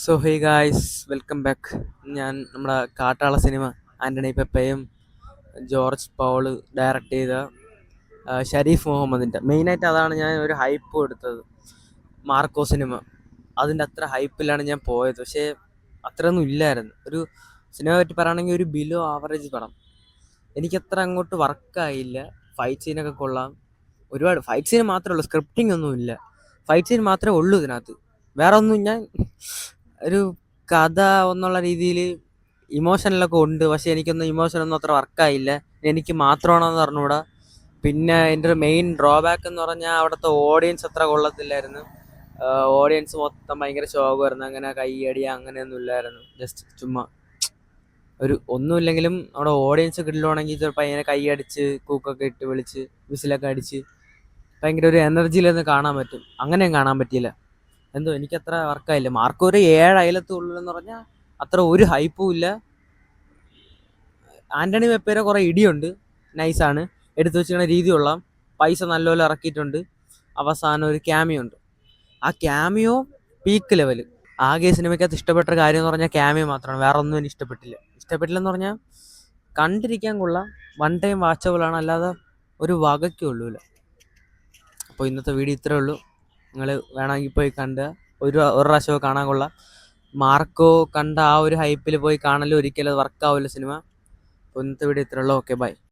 So hey guys, welcome back. ഞാൻ നമ്മുടെ കാട്ടാള സിനിമ ആൻ്റണി പെപ്പയും ജോർജ് പൗള് ഡയറക്റ്റ് ചെയ്ത ഷരീഫ് മുഹമ്മദിൻ്റെ മെയിനായിട്ട് അതാണ് ഞാൻ ഒരു ഹൈപ്പ് കൊടുത്തത്. മാർക്കോ സിനിമ അതിൻ്റെ അത്ര ഹൈപ്പിലാണ് ഞാൻ പോയത്. പക്ഷേ അത്രയൊന്നും ഇല്ലായിരുന്നു. ഒരു സിനിമ പറ്റി പറയുകയാണെങ്കിൽ ഒരു ബിലോ ആവറേജ് പടം. എനിക്കത്ര അങ്ങോട്ട് വർക്കായില്ല. ഫൈറ്റ് സീനൊക്കെ കൊള്ളാം, ഒരുപാട് ഫൈറ്റ് സീൻ മാത്രമേ ഉള്ളൂ, സ്ക്രിപ്റ്റിംഗ് ഒന്നും ഇല്ല. ഫൈറ്റ് സീൻ മാത്രമേ ഉള്ളൂ ഇതിനകത്ത്. വേറെ ഒന്നും ഞാൻ ഒരു കഥ എന്നുള്ള രീതിയിൽ ഇമോഷനിലൊക്കെ ഉണ്ട്, പക്ഷെ എനിക്കൊന്നും ഇമോഷനൊന്നും അത്ര വർക്കായില്ല. എനിക്ക് മാത്രമാണെന്ന് പറഞ്ഞുകൂടാ. പിന്നെ എൻ്റെ ഒരു മെയിൻ ഡ്രോബാക്ക് എന്ന് പറഞ്ഞാൽ അവിടുത്തെ ഓഡിയൻസ് അത്ര കൊള്ളത്തില്ലായിരുന്നു. ഓഡിയൻസ് മൊത്തം ഭയങ്കര ശോകമായിരുന്നു. അങ്ങനെ കൈയടി അങ്ങനെയൊന്നും ഇല്ലായിരുന്നു. ജസ്റ്റ് ചുമ്മാ ഒരു ഒന്നുമില്ലെങ്കിലും അവിടെ ഓഡിയൻസ് കിട്ടുവാണെങ്കിൽ ചിലപ്പോൾ അതിനെ കൈയടിച്ച് കൂക്കൊക്കെ ഇട്ട് വിളിച്ച് വിസിലൊക്കെ അടിച്ച് ഭയങ്കര ഒരു എനർജിയിലൊന്ന് കാണാൻ പറ്റും. അങ്ങനെയും കാണാൻ പറ്റിയില്ല. എന്തോ എനിക്കത്ര വർക്കായില്ല. മാർക്ക് ഒരു 7 അയലത്തുള്ളൂ എന്ന് പറഞ്ഞാൽ അത്ര ഒരു ഹൈപ്പും ഇല്ല. ആൻ്റണി വെപ്പേരെ കുറേ ഇടിയുണ്ട്, നൈസാണ്, എടുത്തു വെച്ചിരിക്കുന്ന രീതി കൊള്ളാം, പൈസ നല്ലപോലെ ഇറക്കിയിട്ടുണ്ട്. അവസാനം ഒരു ക്യാമിയോ ഉണ്ട്. ആ ക്യാമിയോ പീക്ക് ലെവല്. ആകെ സിനിമയ്ക്കകത്ത് ഇഷ്ടപ്പെട്ട കാര്യം എന്ന് പറഞ്ഞാൽ ക്യാമിയോ മാത്രമാണ്. വേറെ ഒന്നും എനിക്ക് ഇഷ്ടപ്പെട്ടില്ലെന്ന് പറഞ്ഞാൽ കണ്ടിരിക്കാൻ കൊള്ളാം, വൺ ടൈം വാച്ചബിളാണ്, അല്ലാതെ ഒരു വകയ്ക്കുള്ളൂല്ല. അപ്പോൾ ഇന്നത്തെ വീഡിയോ ഇത്രേ ഉള്ളൂ. നിങ്ങൾ വേണമെങ്കിൽ പോയി കണ്ട് ഒരു പ്രാവശ്യമൊക്കെ കാണാൻ കൊള്ളാം. മാർക്കോ കണ്ട ആ ഒരു ഹൈപ്പിൽ പോയി കാണലും ഒരിക്കലും അത് വർക്കാവില്ല സിനിമ. അപ്പോൾ ഇന്നത്തെ വീഡിയോ ഇത്രേ ഉള്ളൂ. Okay, by.